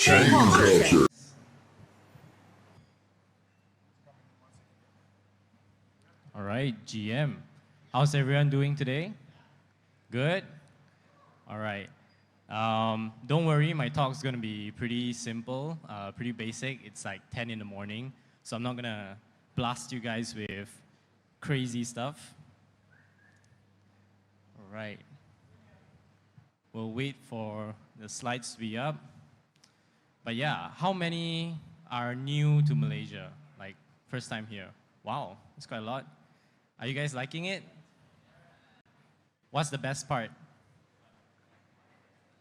ChainCulture. All right, GM. How's everyone doing today? Good? All right. Don't worry, my talk's going to be pretty simple, pretty basic. It's like 10 in the morning, so I'm not going to blast you guys with crazy stuff. All right. We'll wait for the slides to be up. But yeah, how many are new to Malaysia? Like, first time here? Wow, that's quite a lot. Are you guys liking it? What's the best part?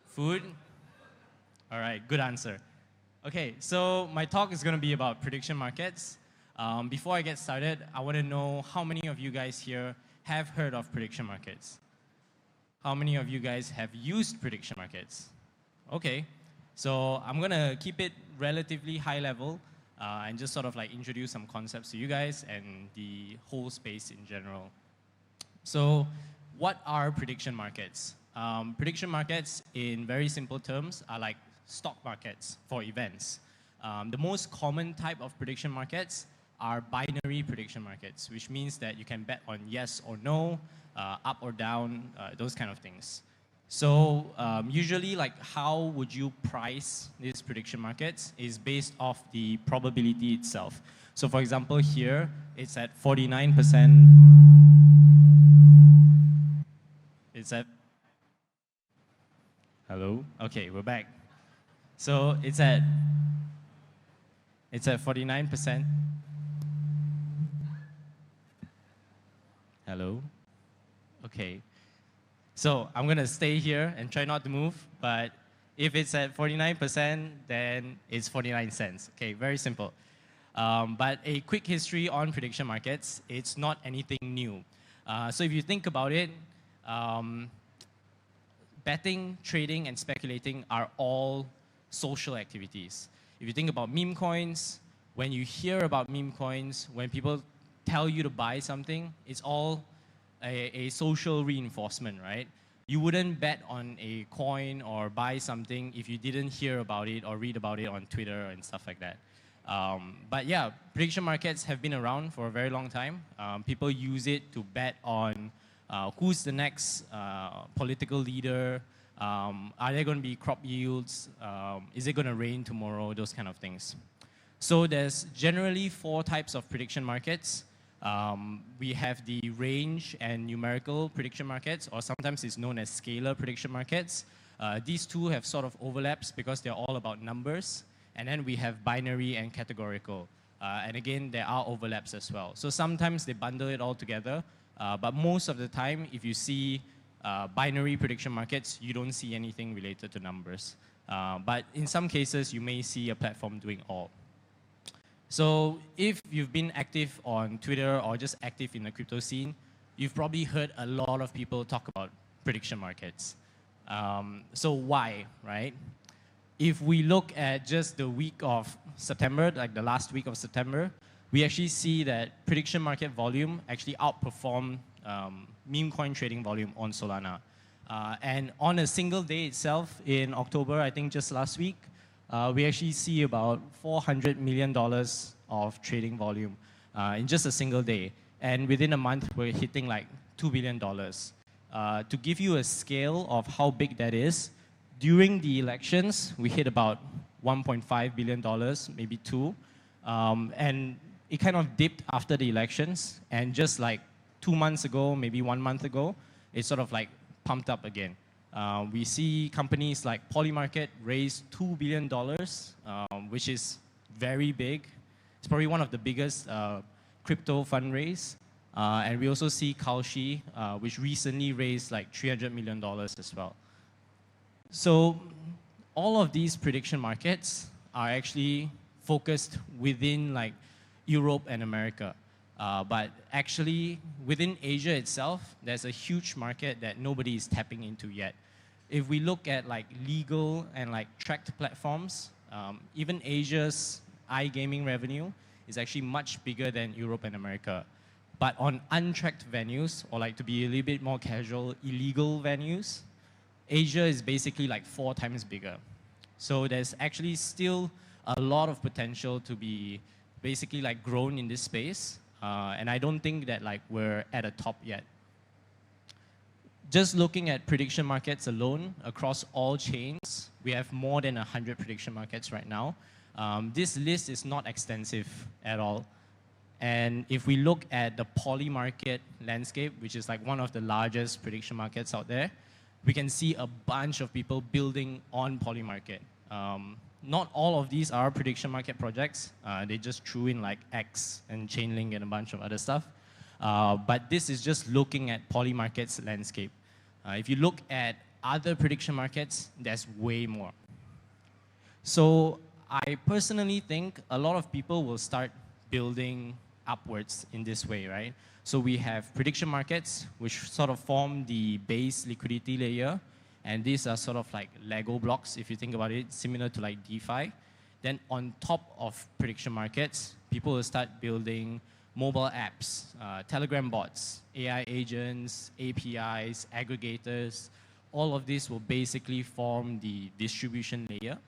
Food? All right, good answer. Okay, so my talk is going to be about prediction markets. Before I get started, I want to know how many of you guys here have heard of prediction markets? How many of you guys have used prediction markets? Okay, so I'm going to keep it relatively high level and just sort of like introduce some concepts to you guys and the whole space in general. So what are prediction markets? Prediction markets, in very simple terms, are like stock markets for events. The most common type of prediction markets are binary prediction markets, which means that you can bet on yes or no, up or down, those kind of things. So usually, like, how would you price these prediction markets is based off the probability itself. So for example, here, it's at 49%. It's at... Hello? Okay, we're back. So it's at 49%. Hello? Okay. So I'm going to stay here and try not to move, but if it's at 49%, then it's 49 cents. Okay, very simple. But a quick history on prediction markets, it's not anything new. So if you think about it, betting, trading, and speculating are all social activities. If you think about meme coins, when you hear about meme coins, when people tell you to buy something, it's all a social reinforcement, right? You wouldn't bet on a coin or buy something if you didn't hear about it or read about it on Twitter and stuff like that. But yeah, prediction markets have been around for a very long time. People use it to bet on who's the next political leader, are there going to be crop yields, is it going to rain tomorrow, those kind of things. So there's generally 4 types of prediction markets. We have the range and numerical prediction markets, or sometimes it's known as scalar prediction markets. These two have sort of overlaps because they're all about numbers. And then we have binary and categorical. And again, there are overlaps as well. So sometimes they bundle it all together. But most of the time, if you see binary prediction markets, you don't see anything related to numbers. But in some cases, you may see a platform doing all. So if you've been active on Twitter or just active in the crypto scene, you've probably heard a lot of people talk about prediction markets. So why, right? If we look at just the week of September, like the last week of September, we actually see that prediction market volume actually outperformed meme coin trading volume on Solana. And on a single day itself in October, I think just last week, we actually see about $400 million of trading volume in just a single day. And within a month, we're hitting like $2 billion. To give you a scale of how big that is, during the elections, we hit about $1.5 billion, maybe 2. And it kind of dipped after the elections. And just like 2 months ago, maybe 1 month ago, it sort of like pumped up again. We see companies like Polymarket raise $2 billion, which is very big. It's probably one of the biggest crypto fundraise. And we also see Kalshi, which recently raised like $300 million as well. So all of these prediction markets are actually focused within like Europe and America. But actually, within Asia itself, there's a huge market that nobody is tapping into yet. If we look at like legal and like tracked platforms, even Asia's iGaming revenue is actually much bigger than Europe and America. But on untracked venues, or like to be a little bit more casual, illegal venues, Asia is basically like 4 times bigger. So there's actually still a lot of potential to be basically like grown in this space. And I don't think that like we're at a top yet. Just looking at prediction markets alone across all chains, we have more than 100 prediction markets right now. This list is not extensive at all. And if we look at the poly market landscape, which is like one of the largest prediction markets out there, we can see a bunch of people building on poly market. Not all of these are prediction market projects. They just threw in like X and Chainlink and a bunch of other stuff. But this is just looking at poly markets landscape. If you look at other prediction markets, there's way more. So I personally think a lot of people will start building upwards in this way, right? So we have prediction markets, which sort of form the base liquidity layer. And these are sort of like Lego blocks, if you think about it, similar to like DeFi. Then on top of prediction markets, people will start building mobile apps, Telegram bots, AI agents, APIs, aggregators. All of this will basically form the distribution layer.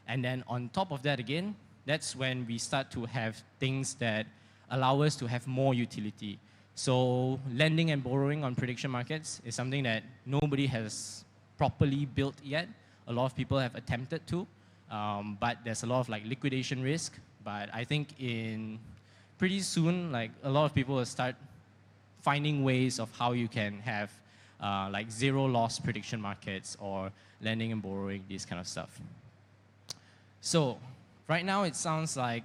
And then on top of that again, that's when we start to have things that allow us to have more utility. So lending and borrowing on prediction markets is something that nobody has properly built yet. A lot of people have attempted to, but there's a lot of like liquidation risk. But I think in pretty soon, like a lot of people will start finding ways of how you can have like zero loss prediction markets or lending and borrowing, this kind of stuff. So right now it sounds like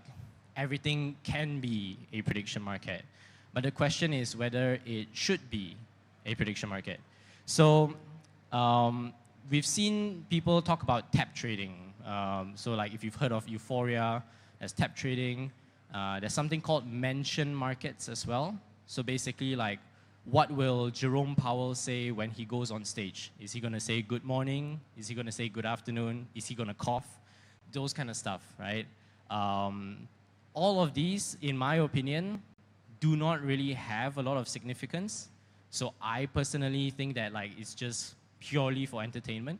everything can be a prediction market. But the question is whether it should be a prediction market. So we've seen people talk about tap trading. So like if you've heard of Euphoria, there's tap trading. There's something called mention markets as well. So basically like, what will Jerome Powell say when he goes on stage? Is he going to say good morning? Is he going to say good afternoon? Is he going to cough? Those kind of stuff, right? All of these, in my opinion, do not really have a lot of significance. So I personally think that like it's just purely for entertainment.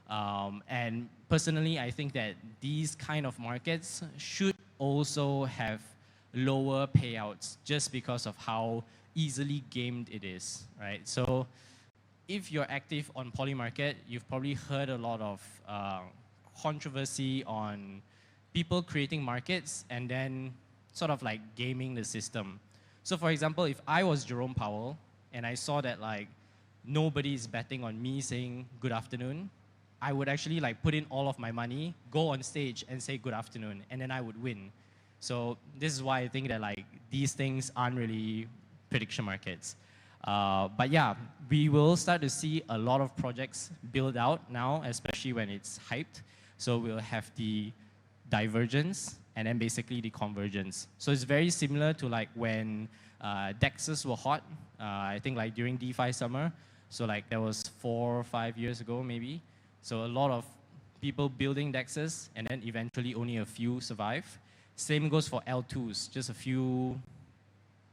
And personally, I think that these kind of markets should also have lower payouts just because of how easily gamed it is, right? So if you're active on poly market, you've probably heard a lot of controversy on people creating markets and then sort of like gaming the system. So for example, if I was Jerome Powell and I saw that like nobody's betting on me saying good afternoon, I would actually like put in all of my money, go on stage and say good afternoon, and then I would win. So this is why I think that like these things aren't really prediction markets. But yeah, we will start to see a lot of projects build out now, especially when it's hyped. So we'll have the divergence and then basically the convergence. So it's very similar to like when DEXs were hot, I think like during DeFi summer. So like that was 4 or 5 years ago maybe. So a lot of people building DEXs and then eventually only a few survive. Same goes for L2s, just a few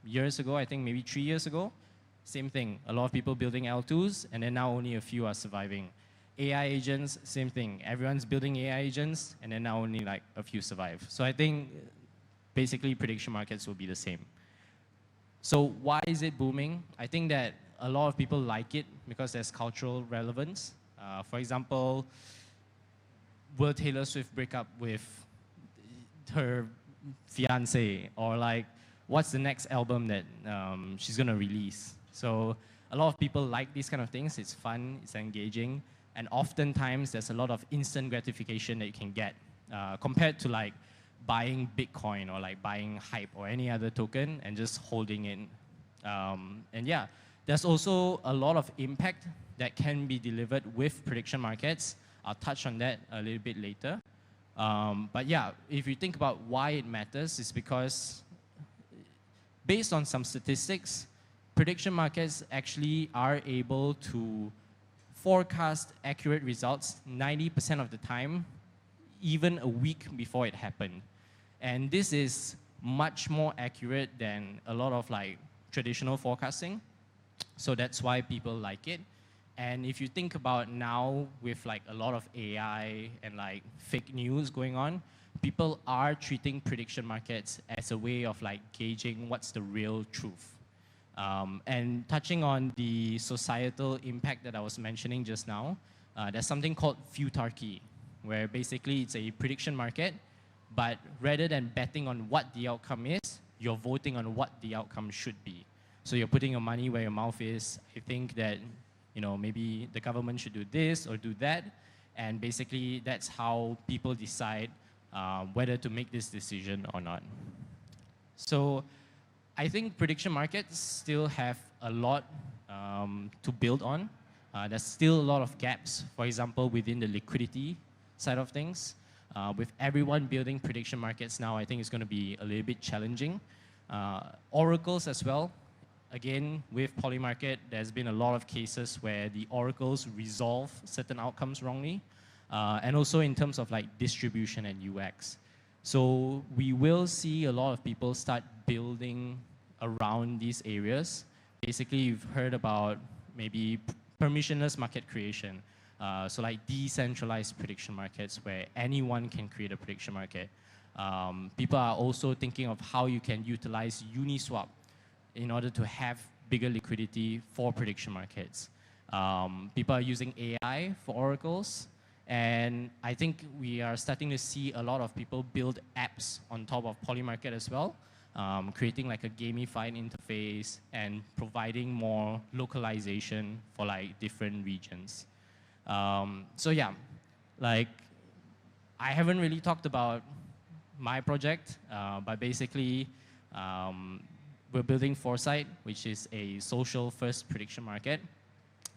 years ago, I think maybe 3 years ago. Same thing, a lot of people building L2s and then now only a few are surviving. AI agents, same thing. Everyone's building AI agents and then now only like a few survive. So I think basically prediction markets will be the same. So why is it booming? I think that a lot of people like it because there's cultural relevance. For example, will Taylor Swift break up with her fiance? Or like, what's the next album that she's gonna release? So a lot of people like these kind of things. It's fun, it's engaging. And oftentimes there's a lot of instant gratification that you can get compared to like buying Bitcoin or like buying Hype or any other token and just holding it. And yeah, there's also a lot of impact that can be delivered with prediction markets. I'll touch on that a little bit later. But yeah, if you think about why it matters, it's because based on some statistics, prediction markets actually are able to forecast accurate results 90% of the time, even a week before it happened. And this is much more accurate than a lot of like traditional forecasting. So that's why people like it. And if you think about now with like a lot of AI and like fake news going on, people are treating prediction markets as a way of like gauging what's the real truth. And touching on the societal impact that I was mentioning just now, there's something called futarchy, where basically it's a prediction market, but rather than betting on what the outcome is, you're voting on what the outcome should be. So you're putting your money where your mouth is. I think that, you know, maybe the government should do this or do that, and basically that's how people decide whether to make this decision or not. So I think prediction markets still have a lot to build on. There's still a lot of gaps, for example, within the liquidity side of things. With everyone building prediction markets now, I think it's going to be a little bit challenging. Oracles as well. Again, with Polymarket, there's been a lot of cases where the oracles resolve certain outcomes wrongly. And also in terms of like distribution and UX. So we will see a lot of people start building around these areas. Basically, you've heard about maybe permissionless market creation. So like decentralized prediction markets where anyone can create a prediction market. People are also thinking of how you can utilize Uniswap in order to have bigger liquidity for prediction markets. People are using AI for oracles. And I think we are starting to see a lot of people build apps on top of Polymarket as well, creating like a gamified interface and providing more localization for like different regions. So yeah, like I haven't really talked about my project, but basically we're building Foresight, which is a social first prediction market.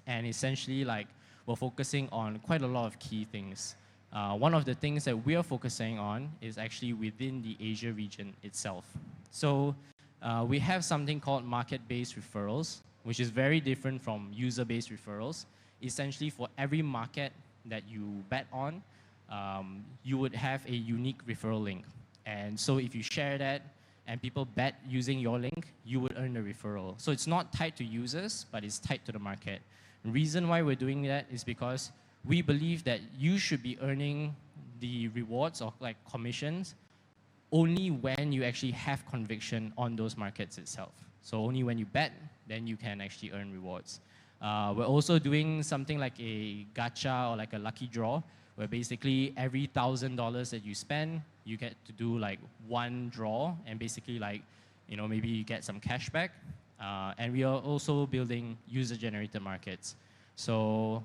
And essentially like we're focusing on quite a lot of key things. One of the things that we are focusing on is actually within the Asia region itself. So we have something called market-based referrals, which is very different from user-based referrals. Essentially, for every market that you bet on, you would have a unique referral link. And so if you share that and people bet using your link, you would earn a referral. So it's not tied to users, but it's tied to the market. The reason why we're doing that is because we believe that you should be earning the rewards or like commissions only when you actually have conviction on those markets itself. So only when you bet, then you can actually earn rewards. We're also doing something like a gacha or like a lucky draw, where basically every $1,000 that you spend, you get to do like one draw, and basically like, you know, maybe you get some cash back. And we are also building user-generated markets. So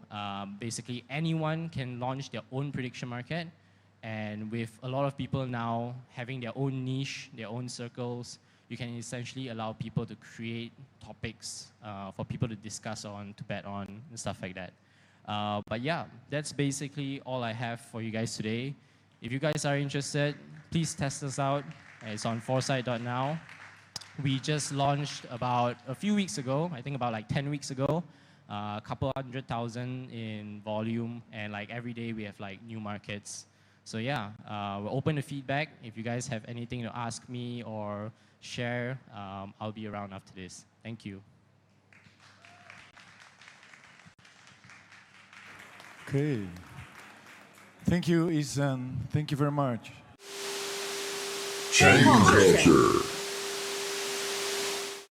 basically anyone can launch their own prediction market, and with a lot of people now having their own niche, their own circles, you can essentially allow people to create topics for people to discuss on, to bet on, and stuff like that. But yeah, that's basically all I have for you guys today. If you guys are interested, please test us out. It's on foresight.now. We just launched about a few weeks ago, I think about like 10 weeks ago, a couple 100,000 in volume, and like every day we have like new markets. So yeah, we're open to feedback. If you guys have anything to ask me or share, I'll be around after this. Thank you. Okay. Thank you, Eason. Thank you very much. ChainCulture.